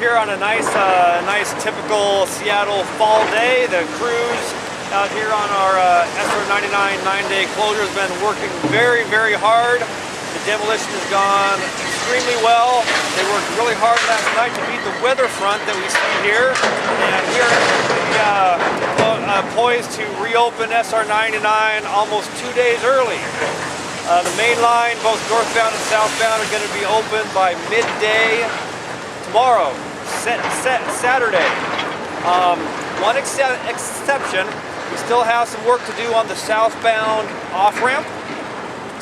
here on a nice typical Seattle fall day. The crews out here on our SR99 9-day closure has been working very, very hard. The demolition has gone extremely well. They worked really hard last night to beat the weather front that we see here, and we are poised to reopen SR99 almost 2 days early. The main line, both northbound and southbound, are going to be open by midday tomorrow, Saturday. One exception, we still have some work to do on the southbound off-ramp.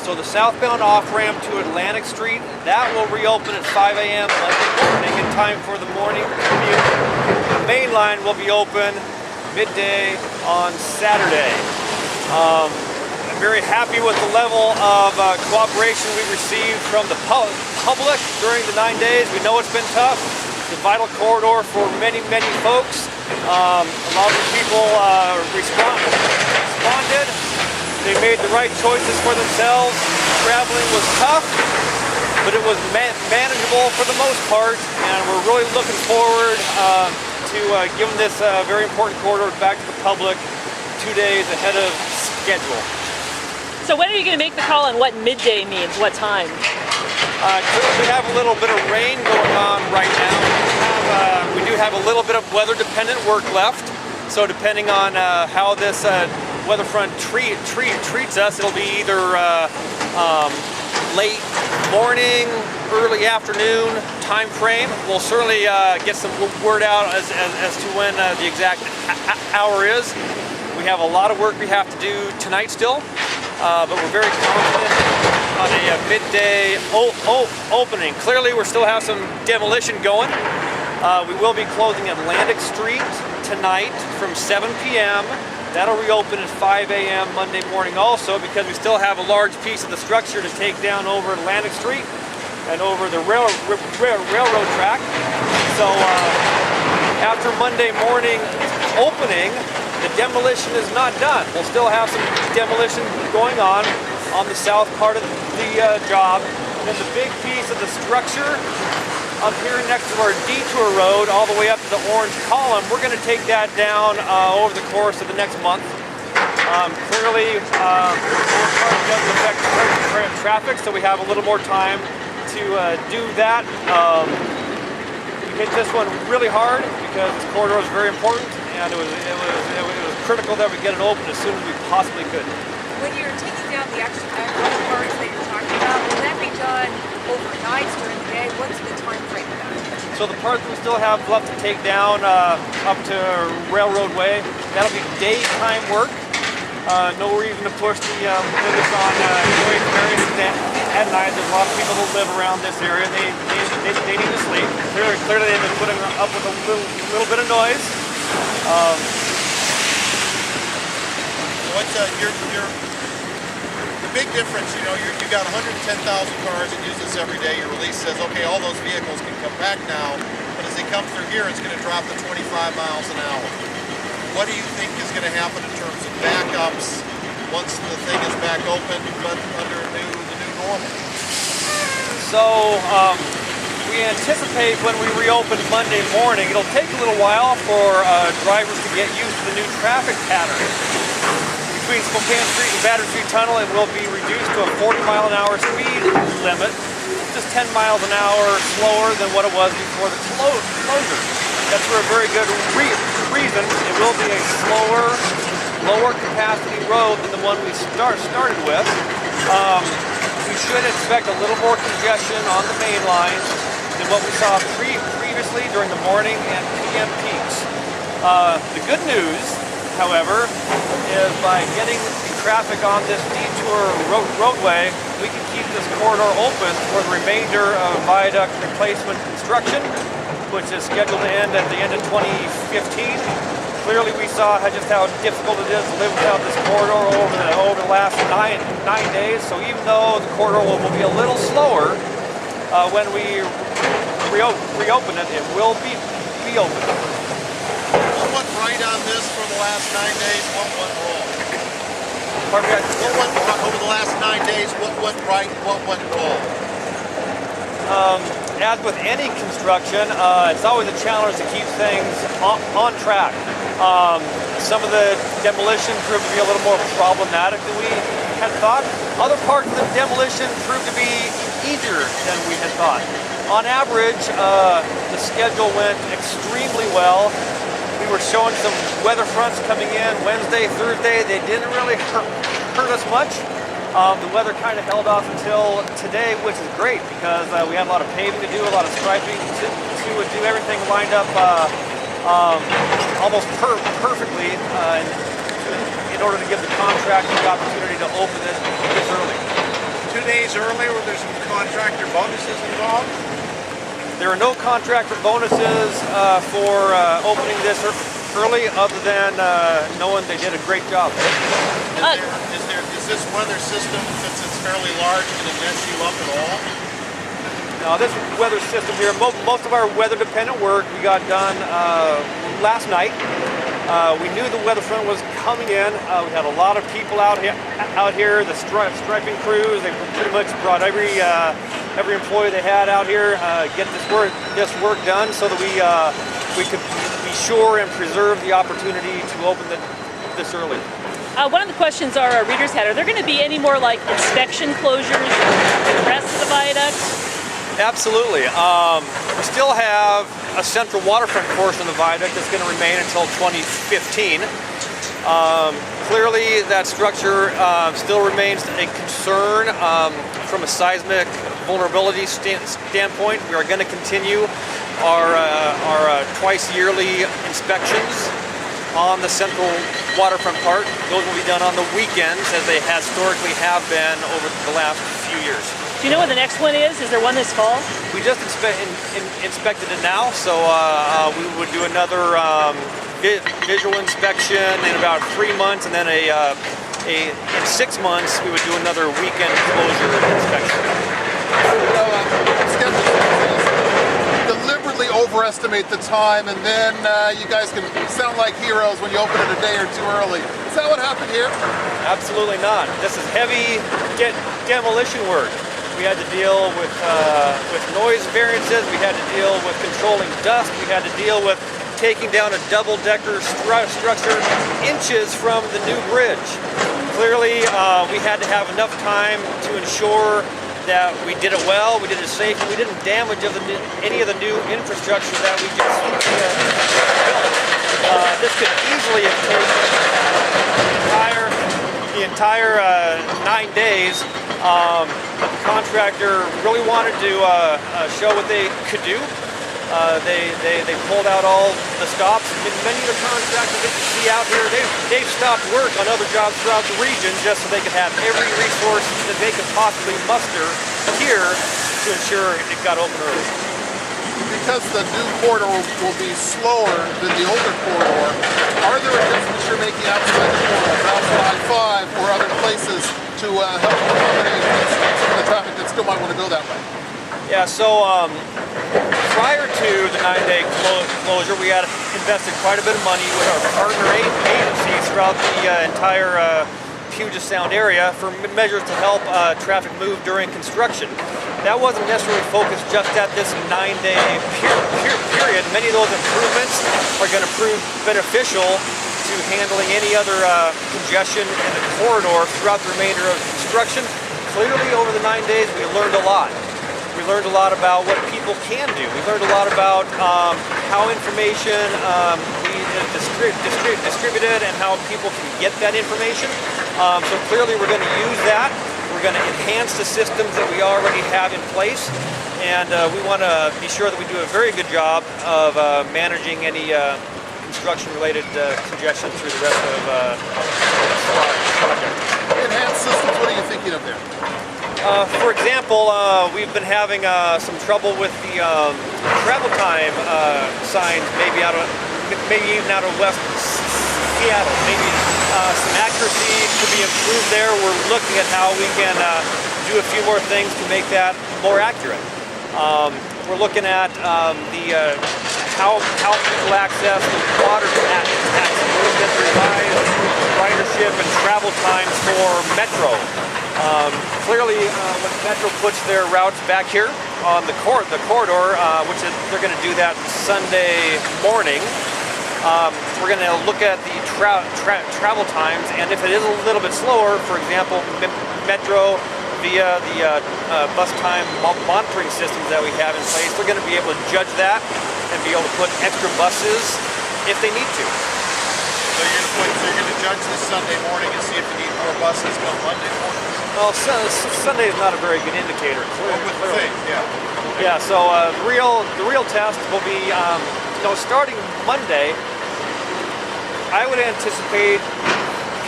So the southbound off-ramp to Atlantic Street, that will reopen at 5 a.m. Monday morning in time for the morning commute. The main line will be open midday on Saturday. I'm very happy with the level of cooperation we received from the public during the 9 days. We know it's been tough. It's a vital corridor for many, many folks. A lot of people responded. They made the right choices for themselves. Traveling was tough, but it was manageable for the most part, and we're really looking forward to giving this very important corridor back to the public 2 days ahead of schedule. So when are you going to make the call on what midday means? What time? We have a little bit of rain going on right now. We do have a little bit of weather-dependent work left. So depending on how this weather front treats us, it'll be either late morning, early afternoon time frame. We'll certainly get some word out as to when the exact hour is. We have a lot of work we have to do tonight still. But we're very confident on a midday opening. Clearly, we still have some demolition going. We will be closing Atlantic Street tonight from 7 p.m. That'll reopen at 5 a.m. Monday morning also, because we still have a large piece of the structure to take down over Atlantic Street and over the railroad track. So after Monday morning opening, the demolition is not done. We'll still have some demolition going on the south part of the job. And then the big piece of the structure up here next to our detour road, all the way up to the orange column, we're going to take that down over the course of the next month. Clearly, it doesn't affect traffic, so we have a little more time to do that. We hit this one really hard because this corridor is very important. And it was critical that we get it open as soon as we possibly could. When you're taking down the extra parts that you're talking about, will that be done overnight during the day? What's the time frame of that? So the parts we still have left to take down up to Railroad Way, that'll be daytime work. No reason to push the limits on doing areas at night. There's a lot of people that live around this area. They need to sleep. Clearly they've been putting up with a little bit of noise. What's the big difference? You know, you got 110,000 cars that use this every day. Your release says, okay, all those vehicles can come back now, but as they come through here, it's going to drop to 25 miles an hour. What do you think is going to happen in terms of backups once the thing is back open, but under the new normal? So we anticipate when we reopen Monday morning, it'll take a little while for drivers to get used to the new traffic pattern. Between Spokane Street and Battery Street Tunnel, it will be reduced to a 40-mile-an-hour speed limit, just 10 miles an hour slower than what it was before the closure. That's for a very good reason. It will be a slower, lower capacity road than the one we started with. We should expect a little more congestion on the main line than what we saw previously during the morning and PM peaks. The good news, however, is by getting the traffic on this detour roadway, we can keep this corridor open for the remainder of viaduct replacement construction, which is scheduled to end at the end of 2015. Clearly we saw just how difficult it is to live without this corridor over the last nine days. So even though the corridor will be a little slower, when we reopen it, it will be open. What went right on this for the last 9 days? What went wrong? Pardon me? What went over the last 9 days? What went right? What went wrong? as with any construction, it's always a challenge to keep things on track. Some of the demolition proved to be a little more problematic than we had thought. Other parts of the demolition proved to be easier than we had thought. On average, the schedule went extremely well. We were showing some weather fronts coming in Wednesday, Thursday. They didn't really hurt us much. The weather kind of held off until today, which is great because we had a lot of paving to do, a lot of striping to do, everything lined up almost perfectly in order to give the contractor the opportunity to open it this early. 2 days early, were there some contractor bonuses involved? There are no contractor bonuses for opening this early, other than knowing they did a great job. Is this weather system, since it's fairly large, going to mess you up at all? Now, this weather system here, most of our weather-dependent work we got done last night. We knew the weather front was coming in. We had a lot of people out here. The striping crews, they pretty much brought every employee they had out here get this work done, so that we could be sure and preserve the opportunity to open this early. One of the questions our readers had, are there going to be any more like inspection closures for the rest of the viaduct? Absolutely. We still have a central waterfront portion of the viaduct that's going to remain until 2015. Clearly, that structure still remains a concern from a seismic vulnerability standpoint. We are going to continue our twice yearly inspections on the central waterfront part. Those will be done on the weekends, as they historically have been over the last few years. Do you know when the next one is? Is there one this fall? We just inspected it now, so we would do another visual inspection in about 3 months, and then in 6 months we would do another weekend closure inspection. Deliberately overestimate the time, and then you guys can sound like heroes when you open it a day or two early. Is that what happened here? Absolutely not. This is heavy demolition work. We had to deal with noise variances. We had to deal with controlling dust. We had to deal with taking down a double-decker structure inches from the new bridge. Clearly, we had to have enough time to ensure that we did it well, we did it safe, and we didn't damage any of the new infrastructure that we just built. This could easily have taken the entire 9 days. But the contractor really wanted to show what they could do. They pulled out all the stops. Many of the contractors that you see out here, they've stopped work on other jobs throughout the region just so they could have every resource that they could possibly muster here to ensure it got open early. Because the new corridor will be slower than the older corridor, are there adjustments you're making outside the corridor, outside 5 or other places to help accommodate some of the traffic that still might want to go that way? Yeah, so prior to the 9-day closure, we had invested quite a bit of money with our partner agencies throughout the entire Puget Sound area for measures to help traffic move during construction. That wasn't necessarily focused just at this 9-day period. Many of those improvements are going to prove beneficial to handling any other congestion in the corridor throughout the remainder of construction. Clearly, over the 9 days, we learned a lot. We learned a lot about what people can do. We learned a lot about how information is distributed and how people can get that information. So clearly we're going to use that. We're going to enhance the systems that we already have in place. And we want to be sure that we do a very good job of managing any construction-related congestion through the rest of the project. Enhanced systems, what are you thinking of there? For example, we've been having some trouble with the travel time signs, maybe even out of West Seattle. Maybe some accuracy could be improved there. We're looking at how we can do a few more things to make that more accurate. We're looking at how people access the water taxi. We're looking at the revised ridership and travel times for Metro. Clearly, when Metro puts their routes back here, on the corridor, which is, they're going to do that Sunday morning. We're going to look at the travel times, and if it is a little bit slower, for example, Metro via the bus time monitoring systems that we have in place, they're going to be able to judge that and be able to put extra buses if they need to. So you're going to judge this Sunday morning and see if you need more buses come Monday morning? Well, Sunday is not a very good indicator. Clearly. Yeah. So the real test will be, starting Monday. I would anticipate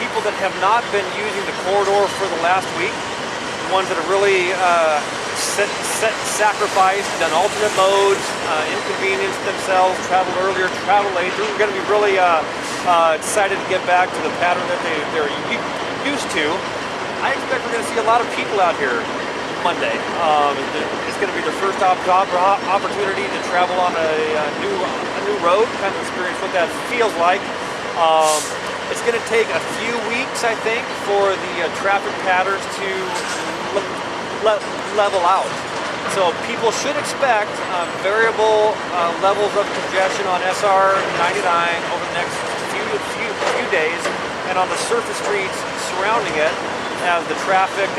people that have not been using the corridor for the last week, the ones that have really sacrificed, done alternate modes, inconvenienced themselves, traveled earlier, traveled late. They're going to be really excited to get back to the pattern that they're used to. I expect we're going to see a lot of people out here Monday. It's going to be their first opportunity to travel on a new road, kind of experience what that feels like. It's going to take a few weeks, I think, for the traffic patterns to level out. So people should expect variable levels of congestion on SR 99 over the next few days, and on the surface streets surrounding it, as the traffic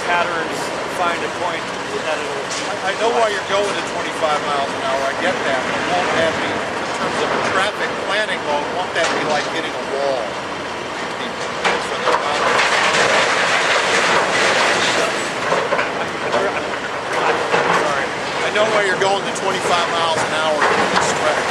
patterns find a point that it'll... I know why you're going to 25 miles an hour. I get that. But won't that be, in terms of a traffic planning mode, won't that be like hitting a wall? For the amount of... Sorry. I know why you're going to 25 miles an hour in this stretch.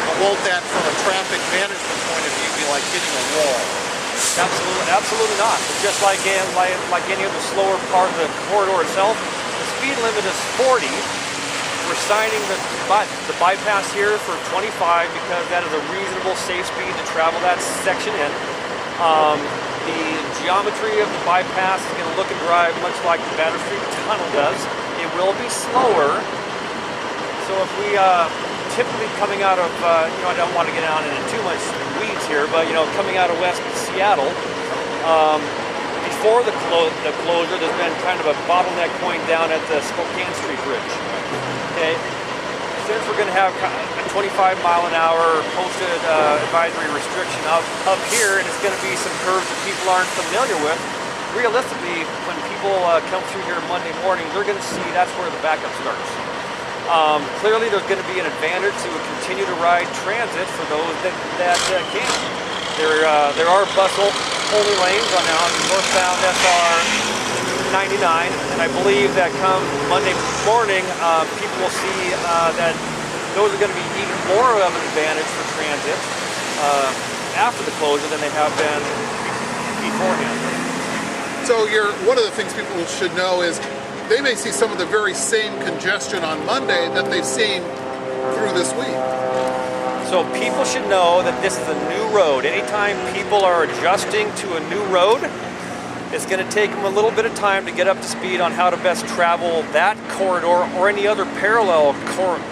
But won't that, from a traffic management point of view, be like hitting a wall? Absolutely not. It's just like any of the slower part of the corridor itself. The speed limit is 40. We're signing the bypass here for 25 because that is a reasonable, safe speed to travel that section in. The geometry of the bypass is going to look and drive much like the Battery Street Tunnel does. It will be slower. So if we typically coming out of, I don't want to get down into too much weeds here, but coming out of West Seattle, before the closure, there's been kind of a bottleneck point down at the Spokane Street Bridge. Okay, since we're going to have a 25 mile an hour posted advisory restriction up here, and it's going to be some curves that people aren't familiar with, realistically, when people come through here Monday morning, they're going to see that's where the backup starts. Clearly, there's going to be an advantage to continue to ride transit for those that can. There are bus-only lanes on northbound SR 99, and I believe that come Monday morning, people will see that those are going to be even more of an advantage for transit after the closure than they have been beforehand. So one of the things people should know is they may see some of the very same congestion on Monday that they've seen through this week. So people should know that this is a new road. Anytime people are adjusting to a new road, it's going to take them a little bit of time to get up to speed on how to best travel that corridor or any other parallel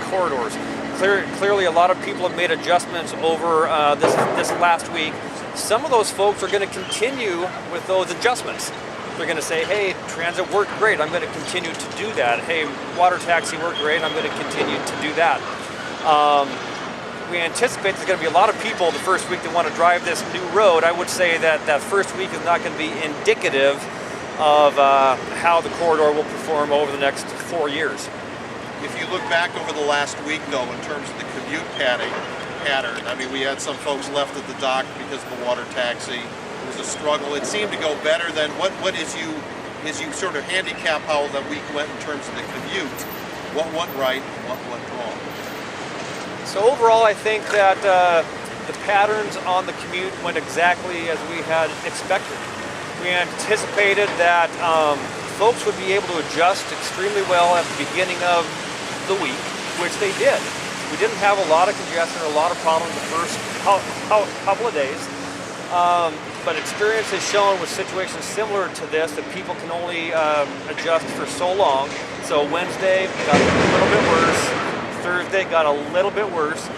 corridors. Clearly, a lot of people have made adjustments over this last week. Some of those folks are going to continue with those adjustments. They're going to say, hey, transit worked great, I'm going to continue to do that. Hey, water taxi worked great, I'm going to continue to do that. We anticipate there's going to be a lot of people the first week that want to drive this new road. I would say that that first week is not going to be indicative of how the corridor will perform over the next 4 years. If you look back over the last week, though, in terms of the commute pattern, I mean, we had some folks left at the dock because of the water taxi. It was a struggle. It seemed to go better than what is you sort of handicap how that week went in terms of the commute. What went right and what went wrong? So overall, I think that the patterns on the commute went exactly as we had expected. We anticipated that folks would be able to adjust extremely well at the beginning of the week, which they did. We didn't have a lot of congestion or a lot of problems the first couple of days. But experience has shown with situations similar to this that people can only adjust for so long. So Wednesday got a little bit worse. Thursday got a little bit worse.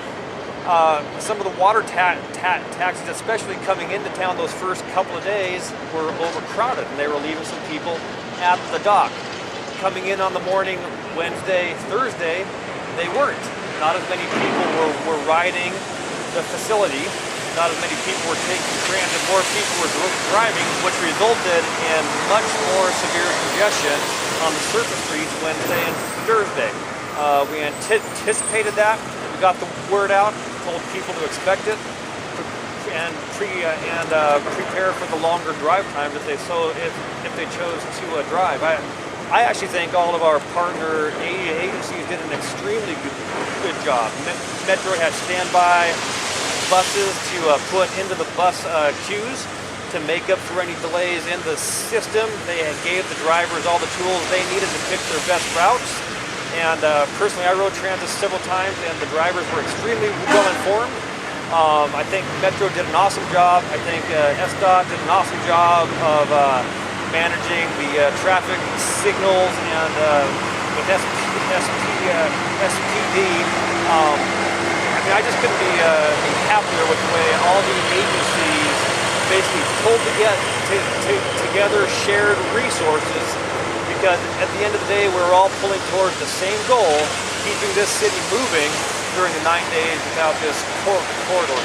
Some of the water taxis, especially coming into town those first couple of days, were overcrowded, and they were leaving some people at the dock. Coming in on the morning Wednesday, Thursday, they weren't. Not as many people were riding the facility. Not as many people were taking transit. More people were driving, which resulted in much more severe congestion on the surface streets Wednesday and Thursday. We anticipated that. We got the word out, told people to expect it, and prepare for the longer drive times if they chose to drive. I actually think all of our partner agencies did an extremely good job. Metro had standby buses to put into the bus queues to make up for any delays in the system. They gave the drivers all the tools they needed to pick their best routes. And personally, I rode transit several times, and the drivers were extremely well informed. I think Metro did an awesome job. I think SDOT did an awesome job of managing the traffic signals, and with SPD. I just couldn't be happier with the way all the agencies basically pulled together shared resources, because at the end of the day, we're all pulling towards the same goal, keeping this city moving during the 9 days without this corridor.